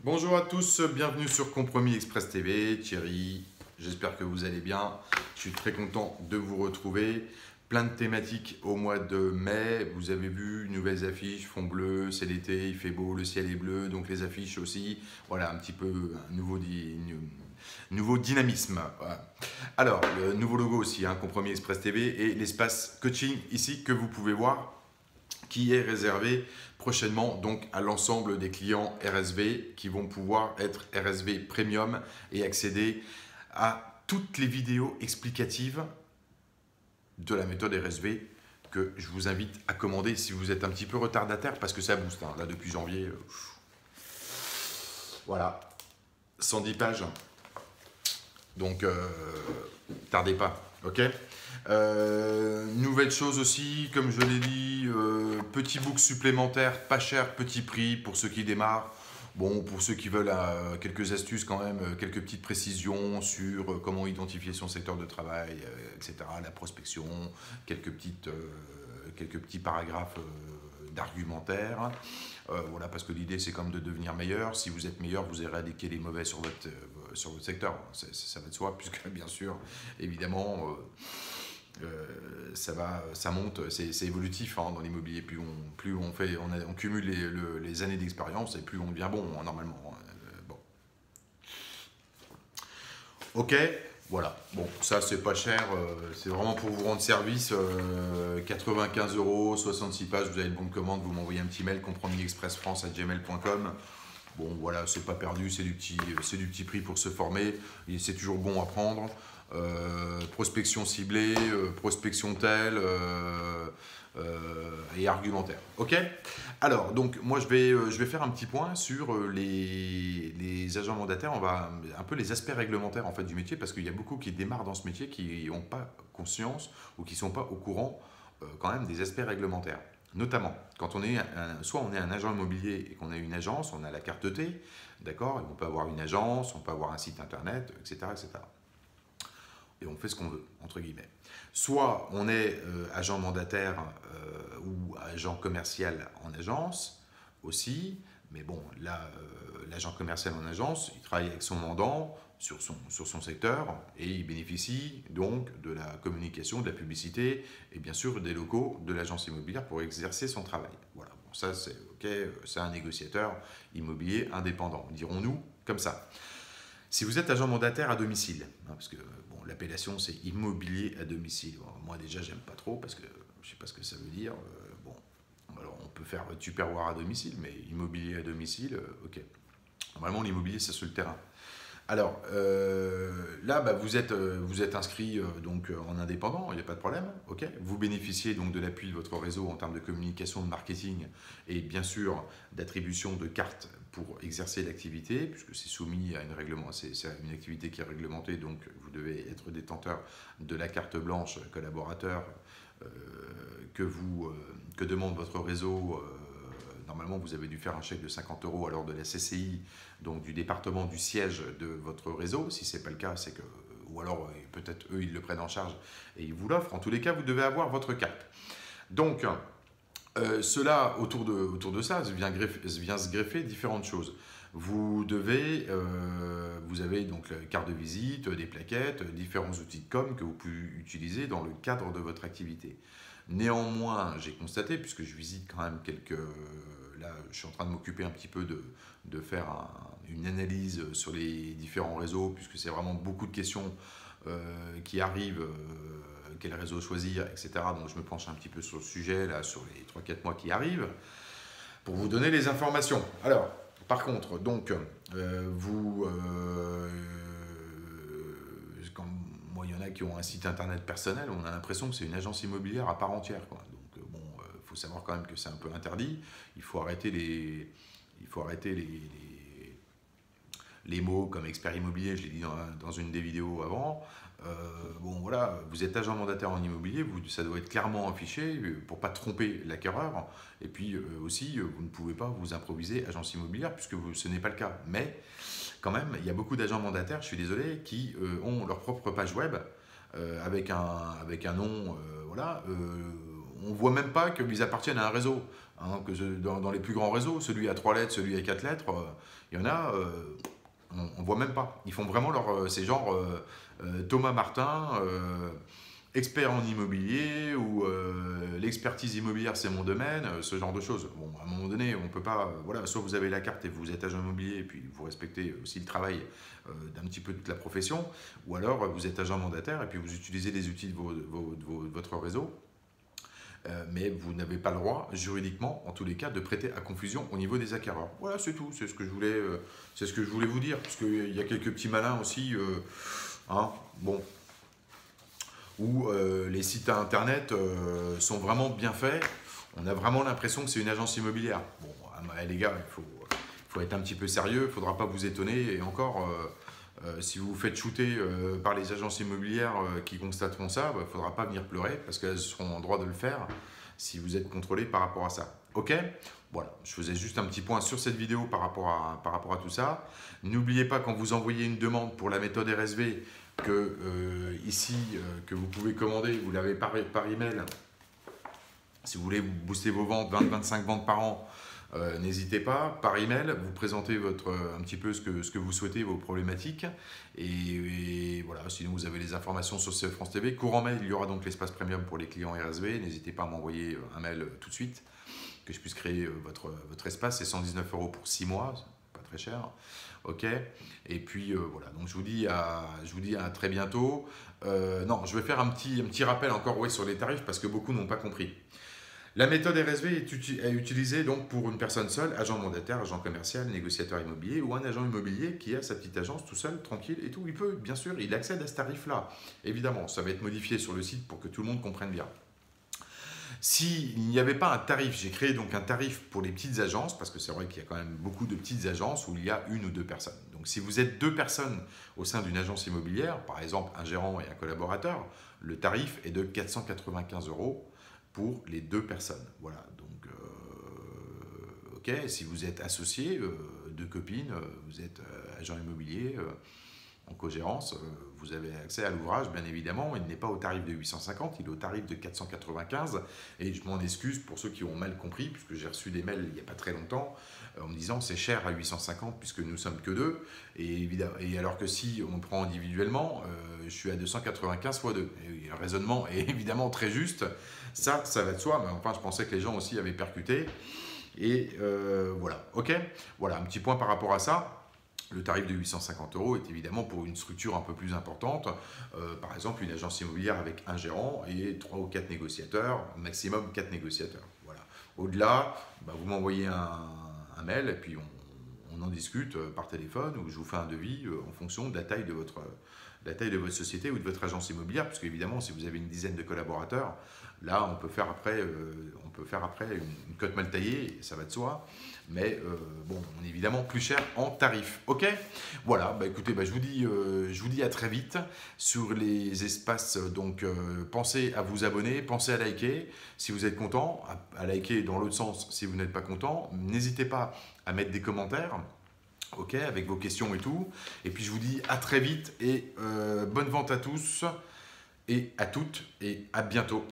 Bonjour à tous, bienvenue sur Compromis Express TV, Thierry, j'espère que vous allez bien, je suis très content de vous retrouver, plein de thématiques au mois de mai, vous avez vu, nouvelles affiches, fond bleu, c'est l'été, il fait beau, le ciel est bleu, donc les affiches aussi, voilà un petit peu un nouveau dynamisme. Voilà. Alors, le nouveau logo aussi, hein, Compromis Express TV et l'espace coaching ici que vous pouvez voir, qui est réservé prochainement donc à l'ensemble des clients RSV qui vont pouvoir être RSV Premium et accéder à toutes les vidéos explicatives de la méthode RSV que je vous invite à commander si vous êtes un petit peu retardataire parce que ça booste. Hein. Là, depuis janvier, voilà, 110 pages. Donc, tardez pas, ok. Nouvelle chose aussi, comme je l'ai dit, petit book supplémentaire, pas cher, petit prix pour ceux qui démarrent. Bon, pour ceux qui veulent quelques astuces quand même, quelques petites précisions sur comment identifier son secteur de travail, etc. La prospection, quelques petits paragraphes d'argumentaire. Voilà, parce que l'idée c'est comme de devenir meilleur. Si vous êtes meilleur, vous éradiquez les mauvais sur votre secteur. Ça va de soi, puisque bien sûr, évidemment, ça monte, c'est évolutif hein, dans l'immobilier. Plus on cumule les années d'expérience et plus on devient bon hein, normalement. Bon. Ok, voilà. Bon, ça c'est pas cher, c'est vraiment pour vous rendre service. 95 €, 66 pages, vous avez le bon de commande, vous m'envoyez un petit mail, compromisexpressfrance@gmail.com. Bon voilà, c'est pas perdu, c'est du petit prix pour se former, c'est toujours bon à prendre. Prospection ciblée, prospection telle et argumentaire. Ok. Alors donc moi je vais faire un petit point sur les agents mandataires. On va un peu les aspects réglementaires en fait du métier parce qu'il y a beaucoup qui démarrent dans ce métier qui n'ont pas conscience ou qui sont pas au courant quand même des aspects réglementaires. Notamment, quand soit on est un agent immobilier et qu'on a une agence, on a la carte T, d'accord, on peut avoir une agence, on peut avoir un site internet, etc., etc. Et on fait ce qu'on veut, entre guillemets. Soit on est agent mandataire ou agent commercial en agence aussi, mais bon, là, l'agent commercial en agence, il travaille avec son mandant sur son secteur et il bénéficie donc de la communication, de la publicité et bien sûr des locaux de l'agence immobilière pour exercer son travail. Voilà, bon, ça c'est ok, c'est un négociateur immobilier indépendant, dirons-nous comme ça. Si vous êtes agent mandataire à domicile, hein, parce que bon, l'appellation c'est immobilier à domicile. Bon, moi déjà j'aime pas trop parce que je sais pas ce que ça veut dire. Bon, alors on peut faire tupperware à domicile, mais immobilier à domicile, ok. Normalement l'immobilier c'est sur le terrain. Alors là, bah, vous êtes inscrit donc en indépendant, il n'y a pas de problème, ok. Vous bénéficiez donc de l'appui de votre réseau en termes de communication, de marketing et bien sûr d'attribution de cartes pour exercer l'activité, puisque c'est soumis à c'est une activité qui est réglementée, donc vous devez être détenteur de la carte blanche collaborateur que demande votre réseau. Normalement, vous avez dû faire un chèque de 50 € à l'heure de la CCI, donc du département du siège de votre réseau. Si ce n'est pas le cas, c'est que, ou alors peut-être eux, ils le prennent en charge et ils vous l'offrent. En tous les cas, vous devez avoir votre carte. Donc, cela, autour de ça, vient se greffer différentes choses. Vous avez donc la carte de visite, des plaquettes, différents outils de com que vous pouvez utiliser dans le cadre de votre activité. Néanmoins, j'ai constaté, puisque je visite quand même là, je suis en train de m'occuper un petit peu de faire une analyse sur les différents réseaux, puisque c'est vraiment beaucoup de questions qui arrivent, quel réseau choisir, etc. Donc je me penche un petit peu sur le sujet, là, sur les 3-4 mois qui arrivent, pour vous donner les informations. Alors, par contre, donc, quand moi, il y en a qui ont un site internet personnel, on a l'impression que c'est une agence immobilière à part entière, quoi. Donc, bon, faut savoir quand même que c'est un peu interdit. Il faut arrêter les mots comme expert immobilier, je l'ai dit dans une des vidéos avant. Bon voilà, vous êtes agent mandataire en immobilier, ça doit être clairement affiché pour ne pas tromper l'acquéreur. Et puis aussi, vous ne pouvez pas vous improviser agence immobilière puisque ce n'est pas le cas. Mais quand même, il y a beaucoup d'agents mandataires, je suis désolé, qui ont leur propre page web avec un nom. Voilà, on ne voit même pas qu'ils appartiennent à un réseau. Hein, dans les plus grands réseaux, celui à 3 lettres, celui à 4 lettres, il y en a, on ne voit même pas. Ils font vraiment c'est genre Thomas Martin, expert en immobilier, ou l'expertise immobilière c'est mon domaine, ce genre de choses. Bon, à un moment donné, on peut pas, voilà, soit vous avez la carte et vous êtes agent immobilier, et puis vous respectez aussi le travail d'un petit peu toute la profession, ou alors vous êtes agent mandataire, et puis vous utilisez les outils de votre réseau. Mais vous n'avez pas le droit, juridiquement, en tous les cas, de prêter à confusion au niveau des acquéreurs. Voilà, c'est tout. C'est ce que je voulais vous dire. Parce qu'il y a quelques petits malins aussi, hein, bon, où les sites internet sont vraiment bien faits. On a vraiment l'impression que c'est une agence immobilière. Bon, les gars, il faut être un petit peu sérieux. Il ne faudra pas vous étonner. Et encore, si vous vous faites shooter par les agences immobilières qui constateront ça, il ne faudra pas venir pleurer parce qu'elles seront en droit de le faire si vous êtes contrôlé par rapport à ça. Ok? Voilà, je faisais juste un petit point sur cette vidéo par rapport à tout ça. N'oubliez pas, quand vous envoyez une demande pour la méthode RSV, que vous pouvez commander, vous l'avez par email. Si vous voulez booster vos ventes, 20-25 ventes par an, n'hésitez pas, par email, vous présentez un petit peu ce que vous souhaitez, vos problématiques. Et voilà, sinon vous avez les informations sur CE France TV. Courant mail, il y aura donc l'espace premium pour les clients RSV. N'hésitez pas à m'envoyer un mail tout de suite, que je puisse créer votre espace. C'est 119 € pour 6 mois, pas très cher. Ok, et puis voilà, donc je vous dis à très bientôt. Non, je vais faire un petit rappel encore, ouais, sur les tarifs parce que beaucoup n'ont pas compris. La méthode RSV est utilisée donc pour une personne seule, agent mandataire, agent commercial, négociateur immobilier ou un agent immobilier qui a sa petite agence tout seul, tranquille et tout. Il peut, bien sûr, il accède à ce tarif-là. Évidemment, ça va être modifié sur le site pour que tout le monde comprenne bien. S'il n'y avait pas un tarif, j'ai créé donc un tarif pour les petites agences, parce que c'est vrai qu'il y a quand même beaucoup de petites agences où il y a une ou deux personnes. Donc si vous êtes deux personnes au sein d'une agence immobilière, par exemple un gérant et un collaborateur, le tarif est de 495 € pour les deux personnes. Voilà, donc ok, si vous êtes associé, deux copines, vous êtes agent immobilier, en cogérance, vous avez accès à l'ouvrage, bien évidemment. Il n'est pas au tarif de 850, il est au tarif de 495. Et je m'en excuse pour ceux qui ont mal compris, puisque j'ai reçu des mails il n'y a pas très longtemps, en me disant c'est cher à 850 puisque nous sommes que deux. Et alors que si on prend individuellement, je suis à 295 fois 2. Et le raisonnement est évidemment très juste. Ça va de soi, mais enfin je pensais que les gens aussi avaient percuté. Et voilà, ok. Voilà, un petit point par rapport à ça. Le tarif de 850 € est évidemment pour une structure un peu plus importante, par exemple une agence immobilière avec un gérant et 3 ou 4 négociateurs, maximum 4 négociateurs. Voilà. Au-delà, vous m'envoyez un mail et puis on en discute par téléphone ou je vous fais un devis en fonction de la taille de votre société ou de votre agence immobilière, parce qu'évidemment, si vous avez une dizaine de collaborateurs, là, on peut faire après une cote mal taillée, ça va de soi, mais bon, on est évidemment plus cher en tarif. Ok, voilà. Écoutez, je vous dis à très vite sur les espaces. Donc, pensez à vous abonner, pensez à liker si vous êtes content, à liker dans l'autre sens si vous n'êtes pas content. N'hésitez pas à mettre des commentaires. Ok, avec vos questions et tout. Et puis je vous dis à très vite et bonne vente à tous et à toutes et à bientôt.